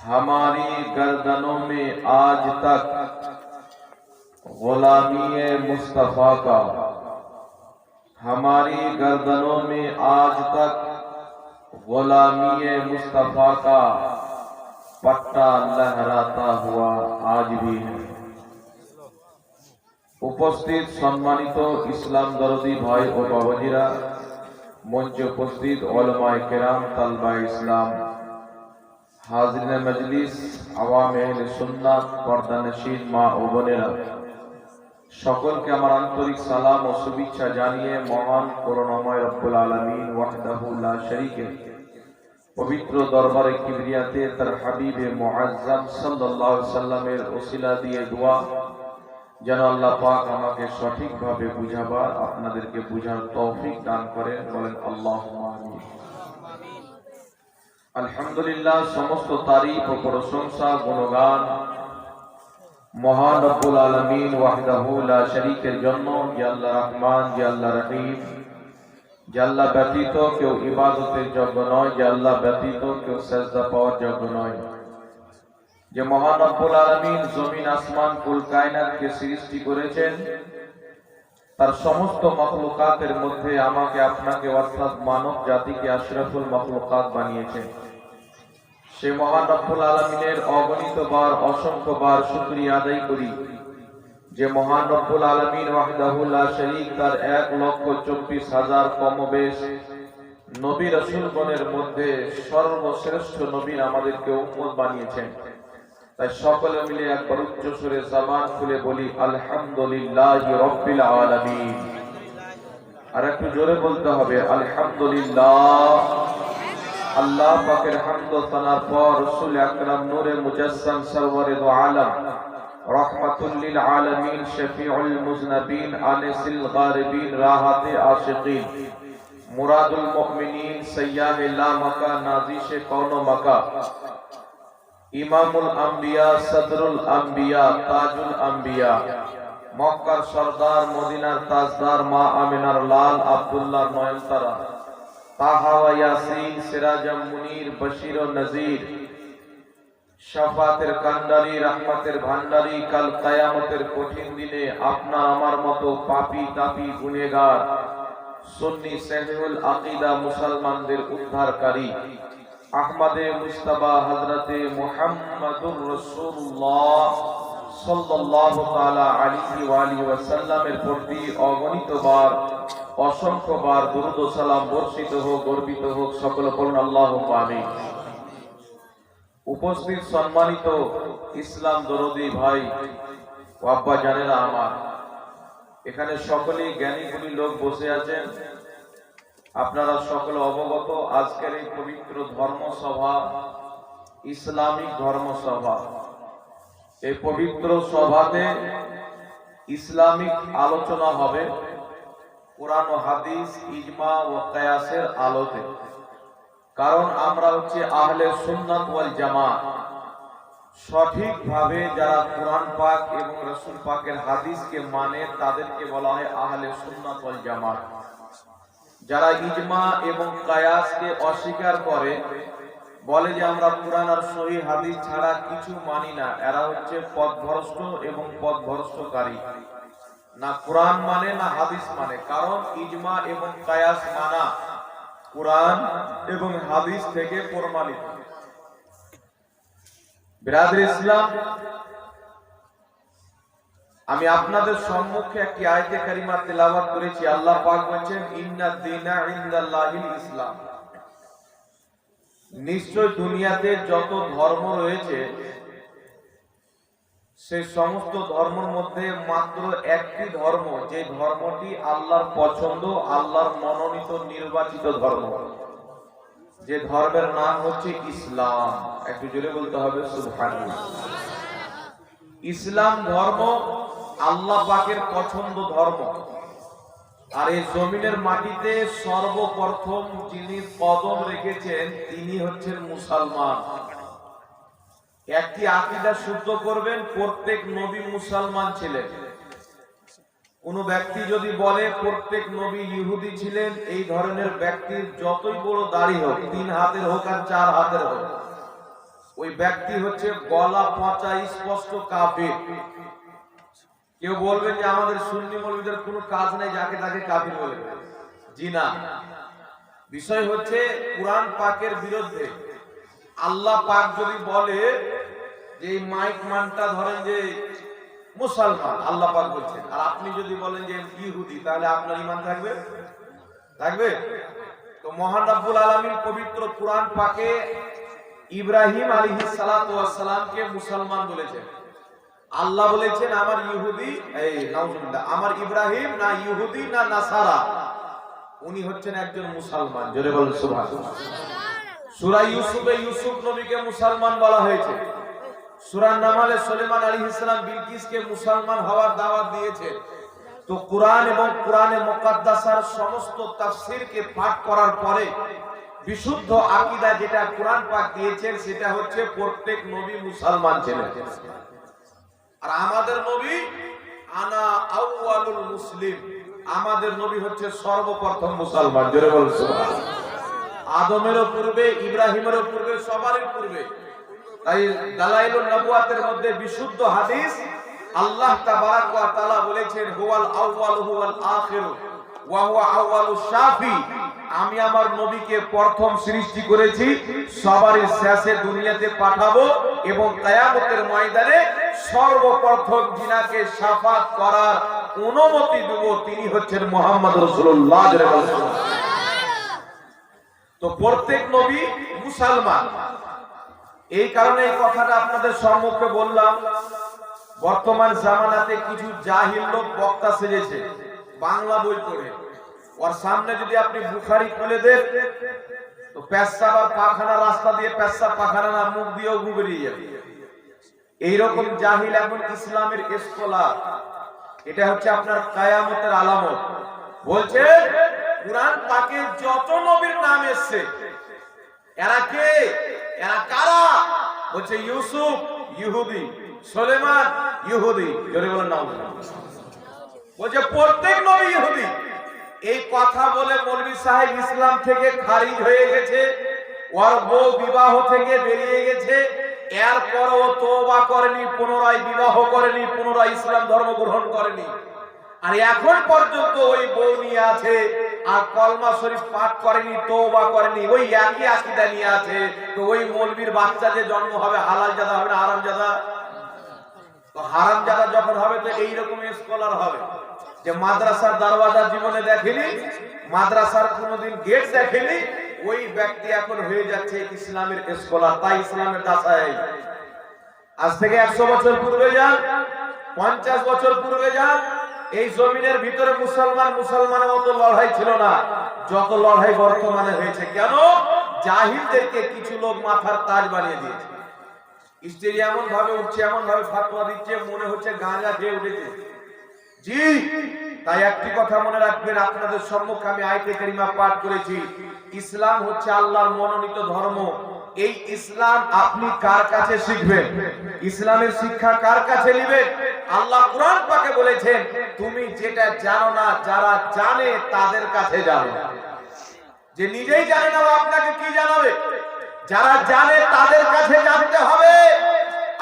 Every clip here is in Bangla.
हमारी गर्दनों में आज तक गुलामी मुस्तफा का, हमारी गर्दनों में आज तक गुलामी मुस्तफा का पट्टा लहराता हुआ आज भी है। उपस्थित सम्मानित इस्लाम दरदी भाई और बाबाजीरा, मंचे उपस्थित उलमाए किराम, तलबाए इस्लाम, हाजिरिन मजलिस, आवाम अहले सुन्नात, पर्दानशीन मा ও বোনেরা, সকলকে আমার আন্তরিক সালাম ও শুভেচ্ছা জানিয়ে মহান করুণাময় রব্বুল আলামিন ওয়াহদাহু লা শারীকা পবিত্র দরবারে কিবরিয়াতে তার হাবিবে মুআজ্জাম সাল্লাল্লাহু আলাইহি সাল্লামের ওসিলা দিয়ে দোয়া যেন আল্লাহ পাক আমাকে সঠিকভাবে বুঝাবার, আপনাদেরকে বুঝার তৌফিক দান করেন। বলেন আল্লাহুম্মা আমিন। আলহামদুলিল্লাহ, সমস্ত তারিফ ও প্রশংসা গুণগান মহান রব্বুল আলামিন ওয়াহদাহু লা শারীকের জন্য, যে আল্লাহ রহমান, যে আল্লাহ রহিম, যে আল্লাহ ব্যতীত কেউ ইবাদতের যোগ্য নয়, যে আল্লাহ ব্যতীত কেউ সেজদা পাওয়ার যোগ্য নয়, যে মহান রব্বুল আলামিন জমিন আসমান কুল কায়নাতকে সৃষ্টি করেছেন, তার সমস্ত মাখলুকাতের মধ্যে আমাকে আপনাকে অর্থাৎ মানব জাতিকে আশরাফুল মাখলুকাত বানিয়েছেন। সে মহান রব্বুল আলামিনের অগণিতবার অসংখ্যবার শুকরিয়া আদায় করি যে মহান রব্বুল আলামিন ওয়াহদাহু লা শারীক তার 1,24,000 কমবেশ নবী রাসূলগণের মধ্যে সর্বশ্রেষ্ঠ নবী আমাদেরকে উম্মত বানিয়েছেন। তাই সকলে মিলে একবার উচ্চ সুরে জবান খুলে বলি আলহামদুলিল্লাহি রাব্বিল আলামিন। আর একটু জোরে বলতে হবে আলহামদুলিল্লাহ। আল্লাহ পাকের হামদ ও সানার পর রাসূল আকরাম নূরে মুজাসসাম সরওয়ারে দু আলম রহমাতুল লিল আলামিন শফিউল মুজনাবিন আনিসিল গারিবিন রাহাতে আশিকিন মুরাদুল মুমিনিন সাইয়্যাদে লা মাকা নাজিশে কওনো মাকা ইমামুল আম্বিয়া সদরুল আম্বিয়া তাজুল আম্বিয়া মক্কার সরদার মদিনার তাজদার মা আমিনার লাল আব্দুল্লাহ নয়নতারা তাহা ওয়া ইয়াসিন সিরাজাম মুনির বশীর ও নজির শাফাতের কান্ডারি রহমতের ভান্ডারি কাল কিয়ামতের কঠিন দিনে আপনার আমার মতো পাপী তাপী গুনাহগার সুন্নি সহিহুল আকীদা মুসলমানদের উদ্ধারকারী আহমদে মুস্তাফা হযরতে মুহাম্মাদুর রাসূলুল্লাহ সাল্লাল্লাহু তাআলা আলাইহি ওয়া আলিহি ওয়াসাল্লামের প্রতি অগণিতবার অসংখ্যবার দুরূদ ও সালাম বর্ষিত হোক, গর্বিত হোক। সকলে বলুন আল্লাহুম্মা আমিন। উপস্থিত সম্মানিত ইসলাম দরদি ভাই ও আব্বা জানেরা আমার, এখানে সকলেই জ্ঞানী গুণী লোক বসে আছেন। আপনারা সকলে অবগত, আজকের এই পবিত্র ধর্মসভা ইসলামিক ধর্মসভা। এই পবিত্র সভাতে ইসলামিক আলোচনা হবে কোরআন ও হাদিস, ইজমা ও কিয়াসের আলোতে। কারণ আমরা হচ্ছে আহলে সুন্নাত ওয়াল জামাত। সঠিকভাবে যারা কোরআন পাক এবং রাসূল পাকের হাদিসকে মানে তাদেরকে বলা হয় আহলে সুন্নাত ওয়াল জামাত। যারা ইজমা এবং কিয়াসকে অস্বীকার করে, বলে যে আমরা কোরআন আর সহিহ হাদিস ছাড়া কিছু মানি না, এরা হচ্ছে পথভ্রষ্ট এবং পথভ্রষ্টকারী। না কোরআন মানে না হাদিস মানে। কারণ ইজমা এবং কিয়াস মানা কোরআন এবং হাদিস থেকে প্রমাণিত। বিরাদর ইসলাম, আমি আপনাদের সম্মুখে একটি আয়াতে কারিমা তেলাওয়াত করেছি। আল্লাহ পাক বলেন ইন্নাদ দীনা ইনদাল্লাহিল ইসলাম। নিশ্চয় দুনিয়াতে যত ধর্ম রয়েছে সেই সমস্ত ধর্মের মধ্যে মাত্র একটি ধর্ম, যে ধর্মটি আল্লাহর পছন্দ, আল্লাহর মনোনীত নির্বাচিত ধর্ম, যে ধর্মের নাম হচ্ছে ইসলাম। একটু জোরে বলতে হবে সুবহানাল্লাহ। ইসলাম ধর্ম আল্লাহ পাকের পছন্দ ধর্ম। আর এই জমিনের মাটিতে সর্বপ্রথম যিনি কদম রেখেছেন তিনি হচ্ছেন মুসলমান। একটি আকীদা শুদ্ধ করবেন, প্রত্যেক নবী মুসলমান ছিলেন। কোন ব্যক্তি যদি বলে প্রত্যেক নবী ইহুদি ছিলেন, এই ধরনের ব্যক্তির যতই বড় দাড়ি হোক, 3 হাতের হোক আর 4 হাতের হোক, ওই ব্যক্তি হচ্ছে গলা পচা স্পষ্ট কাফির। কেউ বলবেন যে আমাদের সুন্নি মৌলবীদের কোনো কাজ নাই, যাকে তাকে কাফির বলে। জি না, বিষয় হচ্ছে কুরআন পাকের বিরুদ্ধে। আল্লাহ পাক যদি বলে যে এই মাইক মানটা ধরেন যে মুসলমান, আল্লাহ পাক বলছেন, আর আপনি যদি বলেন যে ইহুদি, তাহলে আপনার ঈমান থাকবে? থাকবে? তো মহান রব্বুল আলামিন পবিত্র কুরআন পাকে ইব্রাহিম আলাইহিস সালাতু ওয়াস সালামকে মুসলমান বলেছেন। আল্লাহ বলেছেন আমার ইহুদি, এই নাউজুবিল্লাহ, আমার ইব্রাহিম না ইহুদি না নাসারা, উনি হচ্ছেন একজন মুসলমান। জোরে বলেন সুবহানাল্লাহ। সূরা ইউসুফে ইউসুফ নবীকে মুসলমান বলা হয়েছে। সূরা নামলে সুলাইমান আলাইহিস সালাম বিলকিসকে মুসলমান হওয়ার দাওয়াত দিয়েছেন। তো কুরআন এবং কুরআনে মুকাদ্দাসার সমস্ত তাফসীরকে পাঠ করার পরে বিশুদ্ধ আকীদা যেটা কুরআন পাক দিয়েছেন, সেটা হচ্ছে প্রত্যেক নবী মুসলমান ছিলেন। আর আমাদের নবী আনা আউয়ালুল মুসলিম, আমাদের নবী হচ্ছে সর্বপ্রথম মুসলমান। জোরে বলুন সুবহানাল্লাহ। আদমেরও পূর্বে, ইব্রাহিমেরও পূর্বে, সবারই পূর্বে। তাই দালাইলুন নবুয়াতের মধ্যে বিশুদ্ধ হাদিস, আল্লাহ তাবারাক ওয়া তাআলা বলেছেন হুয়াল আউয়াল হুয়াল আখির ওয়া হুয়া আউয়ালুশ শাফি, আমি আমার নবীকে প্রথম সৃষ্টি করেছি, সবারই শেষে দুনিয়াতে পাঠাবো এবং কিয়ামতের ময়দানে সর্বপ্রথম যিনাকে শাফাত করার অনুমতি দেব তিনি হচ্ছেন মুহাম্মদ রাসূলুল্লাহ। তো প্রত্যেক নবী মুসলমান। এই কারণে এই কথাটা আপনাদের সম্মুখে বললাম। বর্তমান জামানাতে কিছু জাহিল লোক বক্তা সেজেছে বাংলা বই পড়ে, ওর সামনে যদি আপনি বুখারী খুলে দেন তো পেশাব আর পায়খানা, রাস্তা দিয়ে পেশাব পায়খানা না, মুখ দিয়েও গু বেরিয়ে যাবে। এইরকম জাহিল এখন ইসলামের স্কলার। এটা হচ্ছে আপনার কিয়ামতের আলামত। বলছে কুরআন পাকে যত নবীর নাম এসেছে, এরা কে, এরা কারা? বলছে ইউসুফ ইহুদি, সুলাইমান ইহুদি। জোরে বলেন না। বলছে প্রত্যেক নবী ইহুদি। এই কথা বলে মৌলভী সাহেব ইসলাম থেকে খারিজ হয়ে গেছে, ওর বউ বিবাহ থেকে বেরিয়ে গেছে, এরপরও তওবা করেনি, পুনরায় বিবাহ করেনি, পুনরায় ইসলাম ধর্ম গ্রহণ করেনি। আর এখন পর্যন্ত ওই বউ নিয়ে আছে, আর কলমা শরীফ পাঠ করেনি, তওবা করেনি, ওই একই আকীদা নিয়ে আছে। তো ওই মৌলবীর বাচ্চা যে জন্ম হবে হালাল জাদা হবে না হারাম জাদা? তো হারাম জাদা যখন হবে তো এইরকম স্কলার হবে যে মাদ্রাসার দরওয়াজা জীবনে দেখেনি, মাদ্রাসার কোনোদিন গেট দেখেনি, ওই ব্যক্তি এখন হয়ে যাচ্ছে ইসলামের স্কলার। তাই ইসলামের দাসাই। আজ থেকে 100 বছর পূর্বে যান, 50 বছর পূর্বে যান, এই জমিনের ভিতরে মুসলমানের মতো লড়াই ছিল না যত লড়াই বর্তমানে হয়েছে। কেন? জাহিলদেরকে কিছু লোক মাথার তাজ বানিয়ে দিয়েছে। স্ত্রী এমন ভাবে উঠছে, এমন ভাবে ফাতোয়া দিচ্ছে, মনে হচ্ছে গাঁজা খেয়ে উঠেছে। জি, তাই একটি কথা মনে রাখবেন, আপনাদের সম্মুখে আমি আয়াতে কারিমা পাঠ করেছি, ইসলাম হচ্ছে আল্লাহর মনোনীত ধর্ম। এই ইসলাম আপনি কার কাছে শিখবেন? ইসলামের শিক্ষা কার কাছে নেবেন? আল্লাহ কুরআন পাকে বলেছেন তুমি যেটা জানো না, যারা জানে তাদের কাছে যাও। যে নিজেই জানে না আপনাকে কি জানাবে? যারা জানে তাদের কাছে জানতে হবে।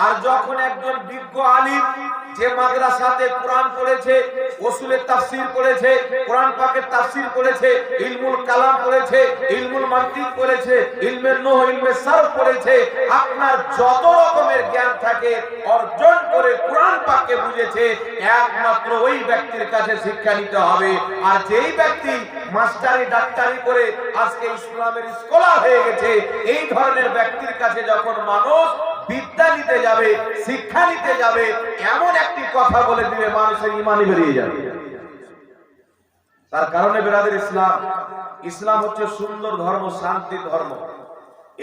আর যখন একজন বিজ্ঞ আলিম যে মাদ্রাসাতে কোরআন পড়েছে, উসুলের তাফসীর পড়েছে, কোরআন পাকের তাফসীর পড়েছে, ইলমুল কালাম পড়েছে, ইলমুল মানতিক পড়েছে, ইলমে নহ, ইলমে সারফ পড়েছে, আপনার যত রকমের জ্ঞান থাকে অর্জন করে কোরআন পাককে বুঝেছে, একমাত্র ওই ব্যক্তির কাছে শিক্ষা নিতে হবে। আর যেই ব্যক্তি মাস্টারি ডাক্তারি করে আজকে ইসলামের স্কলার হয়ে গেছে, এই ধরনের ব্যক্তির কাছে যখন মানুষ বিদ্যা নিতে যাবে, শিক্ষা নিতে যাবে, এমন একটি কথা বলে দিবে মানুষের ঈমানই বেরিয়ে যাবে। তার কারণে বেরাদের ইসলাম হচ্ছে সুন্দর ধর্ম, শান্তির ধর্ম।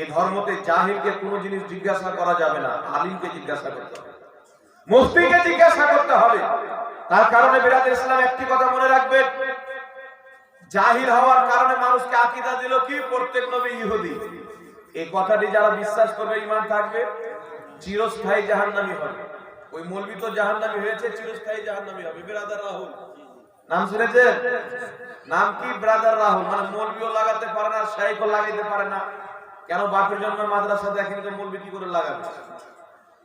এই ধর্মতে জাহিলকে কোনো জিনিস জিজ্ঞাসা করা যাবে না, আলিমকে জিজ্ঞাসা করতে হবে, মুফতিকে জিজ্ঞাসা করতে হবে। তার কারণে বেরাদের ইসলাম একটি কথা মনে রাখবেন, জাহিল হওয়ার কারণে মানুষকে আকীদা দিল কি প্রত্যেক নবী ইহুদি। এই কথাটি যারা বিশ্বাস করবে, ঈমান থাকবে, চিরস্থায়ী জাহান্নামী হবে। ওই মৌলবি তো জাহান্নামী হয়েছে, চিরস্থায়ী জাহান্নামী হবে। ব্রাদার রাহুল নাম শুনেছেন? নাম কি? ব্রাদার রাহুল। মানে মৌলবিও লাগাতে পারে না, শাইখও লাগাইতে পারে না, কেন বাপের জন্য মাদ্রাসা দেখেনি তো মৌলবি কি করে লাগাবে?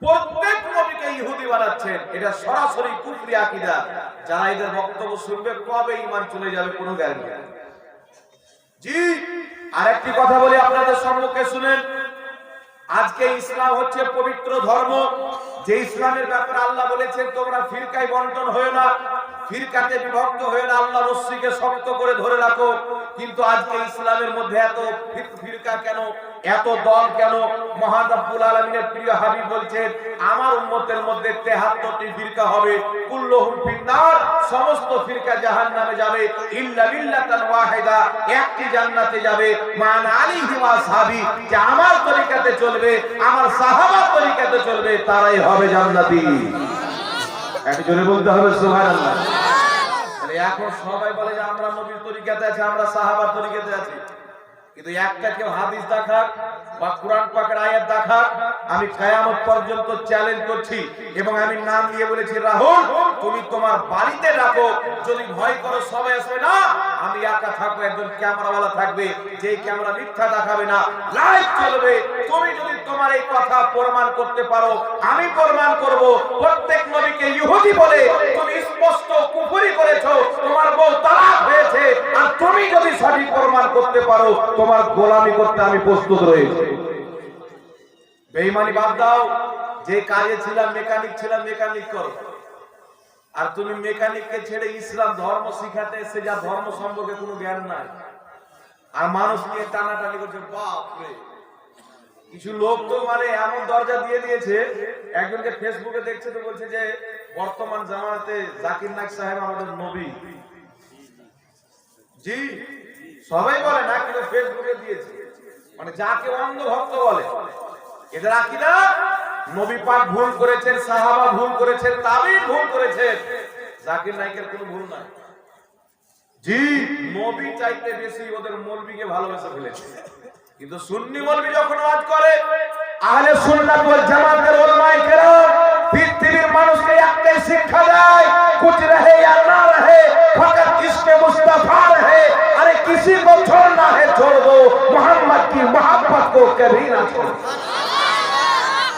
প্রত্যেক নবীকে ইহুদি বানাচ্ছেন, এটা সরাসরি কুফরি আকীদা। যারা এদের বক্তব্য শুনবে কবে ঈমান চলে যাবে কোনো গ্যারান্টি নেই। জি, আরেকটি কথা বলি আপনাদের সম্মুখে শুনেন। আজকে ইসলাম হচ্ছে পবিত্র ধর্ম, যে ইসলামের ব্যাপারে আল্লাহ বলেছেন তোমরা ফিরকায় বন্টন হয়ে না, ফিরকাতে বিভক্ত হয়ে না, আল্লাহ রশ্মিকে শক্ত করে ধরে রাখো। কিন্তু আজকে ইসলামের মধ্যে এত ফিরকা কেন, এত দল কেন? মহান রব্বুল আলামিনের প্রিয় হাবিব বলছেন আমার উম্মতের মধ্যে 73টি ফিরকা হবে, কুল্লুহুম ফিন্নার, সমস্ত ফিরকা জাহান্নামে যাবে, ইল্লা মিল্লাতান ওয়াহিদা, একটি জান্নাতে যাবে। মান আলাইহি ওয়া আসহাবি, যে আমার তরিকাতে চলবে, আমার সাহাবার তরিকাতে চলবে, তারাই হবে জান্নাতি। একটু জোরে বলতে হবে সুবহানাল্লাহ। তাহলে এখন সবাই বলে যে আমরা নবীর তরিকাতে আছি, আমরা সাহাবার তরিকাতে আছি, কিন্তু একটা কেউ হাদিস দেখাক বা কুরআন পাকের আয়াত দেখাক, আমি কিয়ামত পর্যন্ত চ্যালেঞ্জ করছি। এবং আমি নাম দিয়ে বলেছি, রাহুল তুমি তোমার বাড়িতে রাখো, যদি ভয় করো সবাই আসবে না, আমি একা থাকবো, একজন ক্যামেরাওয়ালা থাকবে, যে ক্যামেরা মিথ্যা দেখাবে না, লাইভ চলবে। তুমি যদি তোমার এই কথা প্রমাণ করতে পারো, আমি প্রমাণ করব। প্রত্যেক নবীকে ইহুদি বলে তুমি স্পষ্ট কুফরি করেছো, তোমার বউ তালাক হয়েছে, আর তুমি যদি সঠিক প্রমাণ করতে পারো, তোমার গোলামি করতে আমি প্রস্তুত রয়েছি। বেঈমানি বাদ দাও, যে কাজে ছিলাম মেকানিক ছিলাম, মেকানিক করো। আর তুমি মেকানিককে ছেড়ে ইসলাম ধর্ম শিখাতে এসে যা ধর্ম সম্পর্কে কোনো জ্ঞান নাই, আর মানুষ নিয়ে টানাটানি করছে। বাপ রে, কিছু লোক তো মানে এমন দরজা দিয়ে দিয়েছে, একজনকে ফেসবুকে দেখছে তো বলছে যে বর্তমান জামানাতে জাকির নায়েক সাহেব আমাদের নবী। জি, সবাই বলে না, কিন্তু ফেসবুকে দিয়েছে, মানে যাকে অন্ধ ভক্ত বলে। এদের আকীদা নবী পাক ভুল করেছেন, সাহাবা ভুল করেছেন, তাবিঈন ভুল করেছেন, জাকির নায়েকের কোনো ভুল নাই। জি, নবী চাইতে বেশি ওদের মৌলবীকে ভালোবেসে ফেলেছে। কিন্তু সুন্নি মৌলবী যখন ওয়াজ করে, আহলে সুন্নাত ওয়াল জামাতের উলামায়ে কেরাম পৃথিবীর মানুষকে একটাই শিক্ষা দেয়, কুছ রহে या ना रहे फकत इश्क़ मुस्तफा रहे, अरे किसी को छोड़ना है छोड़ दो, मोहम्मद की मोहब्बत को कभी ना छोड़ो।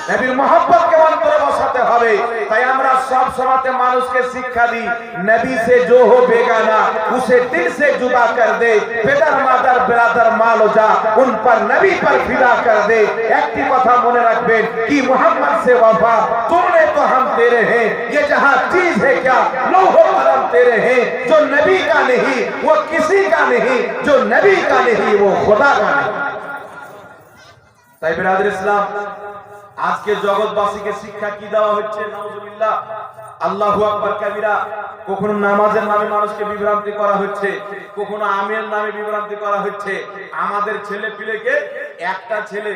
নবীর मोहब्बतকে অন্তরে বসাতে হবে। তাই আমরা সব সময়তে মানুষকে শিক্ষা দিই, নবী से जो हो बेगाना उसे दिल से जुदा कर दे, पितर मादर बिरादर मालो जा उन पर नबी पर फिदा कर दे। একটি কথা মনে রাখবেন कि मोहम्मद से वफा तुमने तो हम तेरे हैं, ये जहां चीज है क्या लौह कलम तेरे हैं, जो नबी का नहीं वो किसी का नहीं, जो नबी का नहीं वो खुदा का नहीं। তাই বিরাদর ইসলাম, আজকে জগৎবাসীকে শিক্ষা কি দেওয়া হচ্ছে? নাউজুবিল্লাহ, আল্লাহু আকবার কাবীরা। কখনো নামাজের নামে মানুষকে বিভ্রান্তি করা হচ্ছে, কখনো আমের নামে বিভ্রান্তি করা হচ্ছে। আমাদের ছেলে পিলেকে, একটা ছেলে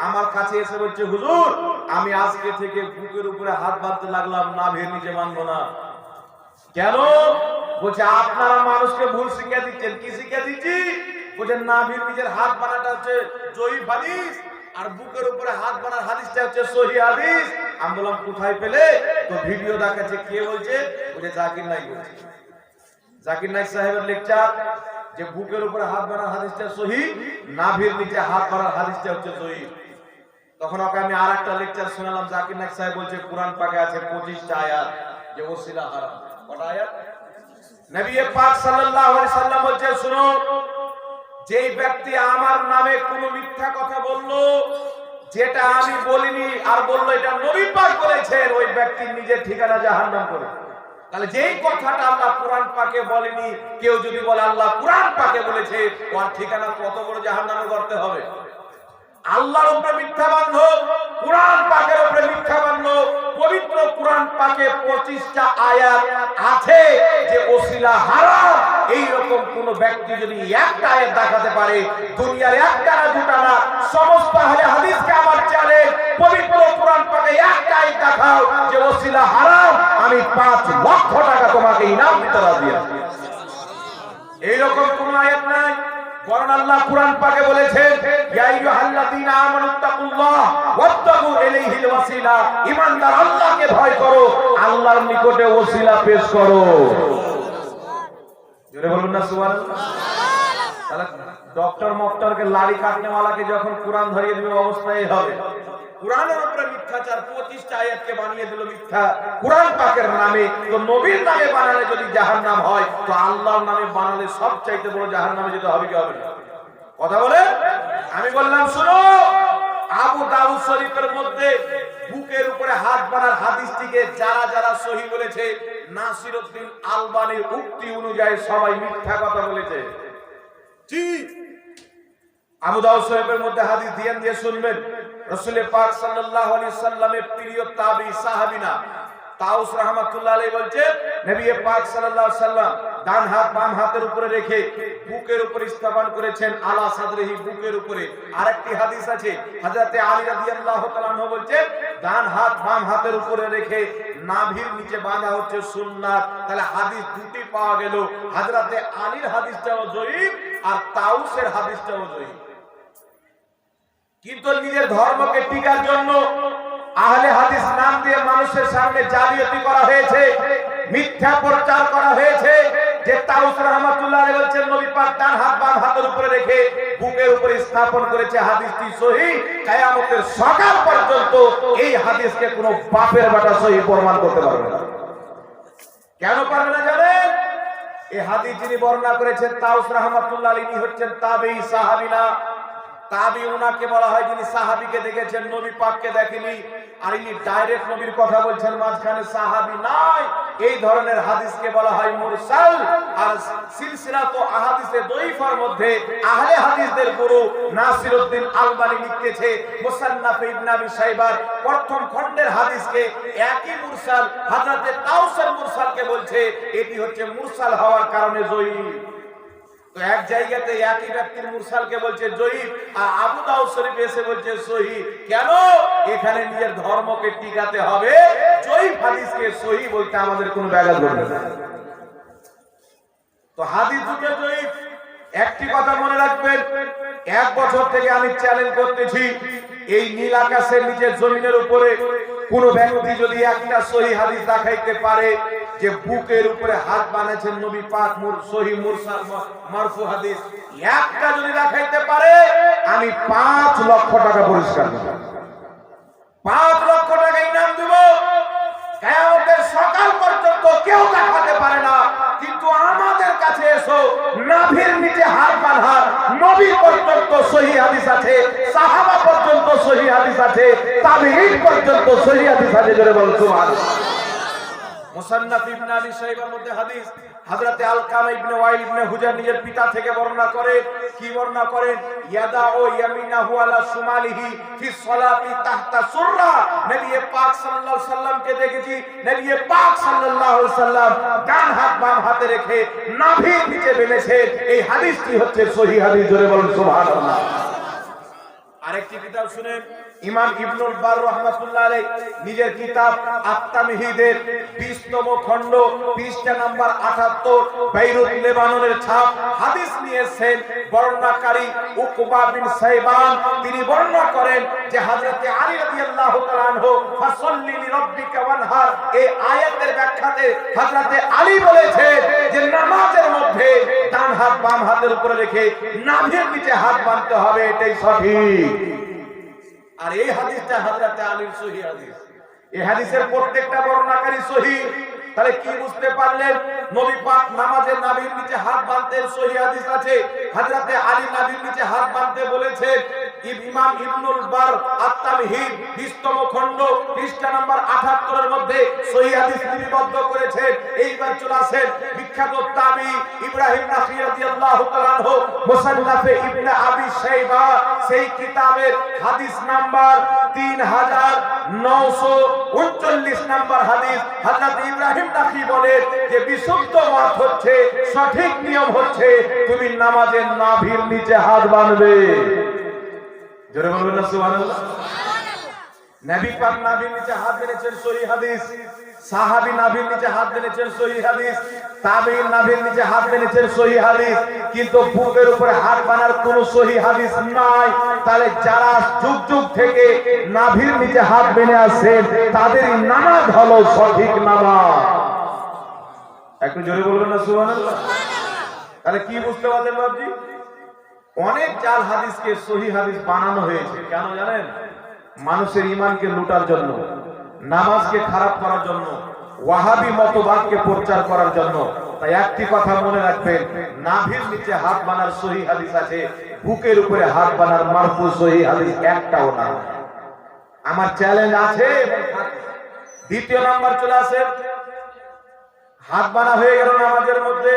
আমার কাছে এসে বলছে, হুজুর আমি আজকে থেকে বুকের উপরে হাত বাঁধতে লাগলাম, নাভির নিচে বাঁধবো না। কেন? বলছে আপনারা মানুষকে ভুল শিক্ষা দিচ্ছেন। কি শিক্ষা দিচ্ছি? বলছে নাভির নিচের হাত বাঁধাটা হচ্ছে জয়ীফ হাদিস, আর বুকের উপরে হাত বাঁধার হাদিসটা হচ্ছে সহিহ হাদিস। আমি বললাম কোথায় পেলে? তো ভিডিও দেখাচ্ছে। কে বলছে? বলছে জাকির নায়েক বলছে। জাকির নায়েক সাহেবের লেকচার, যে বুকের উপরে হাত বাঁধার হাদিসটা সহিহ, নাভির নিচে হাত বাঁধার হাদিসটা হচ্ছে জয়ীফ। তখন ওকে আমি আরেকটা লেকচার শোনালাম। জাকির নায়েক সাহেব বলছে কোরআন পাকে আছে 25টা আয়াত যে ওসিলা হারাম। কটা আয়াত? নবী পাক সাল্লাল্লাহু আলাইহি সাল্লাম বলছে, শুনো, যেই ব্যক্তি আমার নামে কোনো মিথ্যা কথা বললো, যেটা আমি বলিনি, আর বললো এটা নবী পাক বলেছেন, ওই ব্যক্তির নিজের ঠিকানা জাহান্নাম করে। তাহলে যেই কথাটা আল্লাহ কোরআন পাকে বলেনি, কেউ যদি বলে আল্লাহ কোরআন পাকে বলেছে, ওর ঠিকানা কত বড় জাহান্নামে করতে হবে। আল্লাহর উপরে মিথ্যা বাঁধো, কোরআন পাকের উপরে মিথ্যা বাঁধো। পবিত্র কোরআন পাকে 25টা আয়াত আছে যে ওসিলা হারাম। এই রকম কোন ব্যক্তি যদি একটা আয়াত দেখাতে পারে, দুনিয়ার একটা না দুটা না, সমস্ত আহলে হাদিসকে আমার চ্যালেঞ্জ, পবিত্র কোরআন পাকে একটা আয়াত দেখাও যে ওসিলা হারাম, আমি 5 লক্ষ টাকা তোমাকে ইনাম দিতে রাজি আছি। এই রকম কোন আয়াত নাই। বরং আল্লাহ কোরআন পাকে বলেছেন, ইয়া আইয়ুহাল্লাযীনা আমানুত্তাকুল্লাহ ওয়াবতাগু ইলাইহিল ওয়াসিলা, ঈমানদার আল্লাহকে ভয় করো, আল্লাহর নিকটে ওসিলা পেশ করো। জোরে বলুন না সুবহানাল্লাহ। তাহলে ডক্টর মক্টরকে লাড়ি কাটনেওয়ালাকে যখন কোরআন ধরিয়ে দেবে অবস্থা এই হবে। কোরআনের উপরে মিথ্যাচার 25টা আয়াতকে বানিয়ে দিল মিথ্যা কোরআন পাকের নামে। তো নবীর নামে বানালে যদি জাহান্নাম হয়, তো আল্লাহর নামে বানালে সবচাইতে বড় জাহান্নামে যেতে হবে কি হবে না? কথা বলে আমি বললাম শুনো, আবু দাউদ শরীফের মধ্যে বুকের উপরে হাত বানার হাদিসটিকে যারা যারা সহি বলেছে, নাসিরউদ্দিন আলবানীর উক্তি অনুযায়ী সবাই মিথ্যা কথা বলেছে। জি, আবু দাউদ শরীফের মধ্যে হাদিস ধ্যান দিয়ে শুনবেন। রাসূল পাক সাল্লাল্লাহু আলাইহি সাল্লামের প্রিয় তাবী সাহাবীনা তাউস রাহমাতুল্লাহ আলাইহি বলছেন, নবী পাক সাল্লাল্লাহু আলাইহি সাল্লাম ডান হাত বাম হাতের উপরে রেখে বুকের উপরে স্থাপন করেছেন, আলা সাদরিহি বুকের উপরে। আরেকটি হাদিস আছে, হযরতে আলী রাদিয়াল্লাহু তাআলা আনহু বলছেন, ডান হাত বাম হাতের উপরে রেখে নাভির নিচে বাঁধা হচ্ছে সুন্নাত। তাহলে হাদিস দুটি পাওয়া গেল, হযরতে আলীর হাদিসটাও জয়ীফ আর তাউসের হাদিসটাও জয়ীফ। কিন্তু নিজের ধর্মকে টিকার জন্য আহলে হাদিস নাম দিয়ে মানুষের সামনে জালিয়াতি করা হয়েছে, মিথ্যা প্রচার করা হয়েছে। যে তাউস রাহমাতুল্লাহ আলাইহি বলছেন, নবী পাক ডান হাত বাম হাতের উপরে রেখে বুকের উপরে স্থাপন করেছে, হাদিসটি সহিহ। কিয়ামতের সকাল পর্যন্ত এই হাদিসকে কোনো বাপের বেটা সহিহ প্রমাণ করতে পারবে না। কেন পারবে না জানেন? এই হাদিস যিনি বর্ণনা করেছেন তাউস রাহমাতুল্লাহ আলাইহি হচ্ছেন তাবেঈ সাহাবী না। তাবি উনাকে বলা হয় যিনি সাহাবীকে দেখেছেন, নবী পাককে দেখেনি। আর ইনি ডাইরেক্ট নবীর কথা বলছেন, মাঝখানে সাহাবী নাই। এই ধরনের হাদিসকে বলা হয় মুরসাল। আর সিলসিলাত আহাদিসে দঈফার মধ্যে আহলে হাদিসদের গুরু নাসিরউদ্দিন আলবানী লিখতেছে, মুসান্নাফ ইবনে আবি শাইবার প্রথম খণ্ডের হাদিসকে একই মুরসাল হযরতে তাউসের মুরসালকে বলছে, এটি হচ্ছে মুরসাল হওয়ার কারণে জয়ীফ। তো এক জায়গাতে একই ব্যক্তির মুরসালকে বলছে জয়ীফ, আর আবু দাউদ শরীফ এসে বলছে সহিহ। কেন? এখানে নিজের ধর্মকে টিকাতে হবে, জয়ীফ হাদিসকে সহিহ বলতে আমাদের কোনো ব্যাঘাত ঘটবে না। তো হাদিস দুটো জয়ীফ। একটি কথা মনে রাখবেন, এক বছর থেকে আমি চ্যালেঞ্জ করতেছি, এই নীল আকাশের নিচে জমিনের উপরে কোন ব্যক্তি যদি একটা সহিহ হাদিস দেখাইতে পারে যে বুকের উপরে হাত বানাচ্ছেন নবী পাক, সহিহ মুরসাল মারফু হাদিস, একটা যদি দেখাইতে পারে, আমি 5 লক্ষ টাকা পুরস্কার দেব। 5 লক্ষ টাকা ইনাম দেব। কিয়ামতের সকাল পর্যন্ত কেউ দেখাতে পারে না, কিন্তু আমাদের কাছে এসো, নাভির নিচে হাত বাঁধা নবী পর্যন্ত সহিহ হাদিস আছে, সাহাবা পর্যন্ত সহিহ হাদিস আছে, তাবেঈন পর্যন্ত সহিহ হাদিস আছে। জোরে বলুন সুবহানাল্লাহ। মুসান্নাফ ইবনে আবি শাইবার মধ্যে হাদিস, হযরতে আলকামা ইবনে ওয়াইল ইবনে হুজার নিজের পিতা থেকে বর্ণনা করে। কি বর্ণনা করেন? ইয়াদাউ ইয়ামিনাহু আলা শুমালিহি ফি সলাতি তাহতা সুররা। নবী পাক সাল্লাল্লাহু আলাইহি সাল্লামকে দেখেছি, নবী পাক সাল্লাল্লাহু আলাইহি সাল্লাম ডান হাত বাম হাতে রেখে নাভির নিচে বেঁধেছে। এই হাদিসটি হচ্ছে সহিহ হাদিস। জোরে বলুন সুবহানাল্লাহ। আরেকটি কিতাব শুনেন, ইমাম ইবনুল বার রাহমাতুল্লাহ আলাইহি নিজের কিতাব আত-তামহিদের 20তম খণ্ড পৃষ্ঠা নাম্বার 78 বেইরুত লেবাননের ছাপ হাদিস নিয়েছেন। বর্ণনাকারী উকবা বিন সাইবান তিনি বর্ণনা করেন যে হযরতে আলী রাদিয়াল্লাহু তাআলা আনহু ফাসাল্লি লিরাব্বিকা ওয়ানহার, এই আয়াতের ব্যাখ্যাতে হযরতে আলী বলেছেন যে নামাজের মধ্যে ডান হাত বাম হাতের উপরে রেখে নাভির নিচে হাত বাঁধতে হবে, এটাই সঠিক। আর এই হাদিসটা হযরতে আলীর সহিহ হাদিস। এই হাদিসের প্রত্যেকটা বর্ণনাকারী সহিহ। তাহলে কি বুঝতে পারলেন? নবী পাক নামাজের নাভির নিচে হাত বাঁধতেন, সহিহ হাদিস আছে। হযরতে আলী নাভির নিচে হাত বাঁধতে বলেছেন। ইমাম ইবনুল বার আত-তামহিদ 20তম খণ্ড পৃষ্ঠা নাম্বার 78 এর মধ্যে সহিহ হাদিস লিপিবদ্ধ করেছেন। এইবার চলে আসেন বিখ্যাত তাবী ইব্রাহিম নাখী রাদিয়াল্লাহু তাআলা আনহু মুসান্নাফে ইবনে আবি শাইবা, সেই কিতাবের হাদিস নাম্বার 3939 নাম্বার হাদিস। হযরত ইব্রাহিম নাখী বলেন যে বিশুদ্ধ মত হচ্ছে, সঠিক নিয়ম হচ্ছে তুমি নামাজের নাভির নিচে হাত বাঁধবে। জোরে বলবেন না সুবহানাল্লাহ। নবী পাক নাভির নিচে হাত বেঁধেছেন, সহিহ হাদিস। সাহাবী নাভির নিচে হাত বেঁধেছেন, সহিহ হাদিস। তাবেঈন নাভির নিচে হাত বেঁধেছেন, সহিহ হাদিস। কিন্তু বুকের উপরে হাত বাঁধার কোনো সহিহ হাদিস নাই। তাহলে যারা যুগ যুগ থেকে নাভির নিচে হাত বেঁধে আসেন, তাদেরই নামাজ হলো সঠিক নামাজ। একটু জোরে বলবেন না সুবহানাল্লাহ। তাহলে কি বুঝতে পারলেন বাবজি? অনেক জাল হাদিসকে সহি হাদিস বানানো হয়েছে। কেন জানেন? মানুষের ঈমানকে লুটার জন্য, নামাজকে খারাপ করার জন্য, ওয়াহাবি মতবাদকে প্রচার করার জন্য। তাই একটি কথা মনে রাখবেন, নাভির নিচে হাত বানার সহি হাদিস আছে, বুকের উপরে হাত বানার মারফু সহি হাদিস একটাও না। আমার চ্যালেঞ্জ আছে। দ্বিতীয় নাম্বার চলে আসে, হাত বানা হয়ে গেল নামাজের মধ্যে।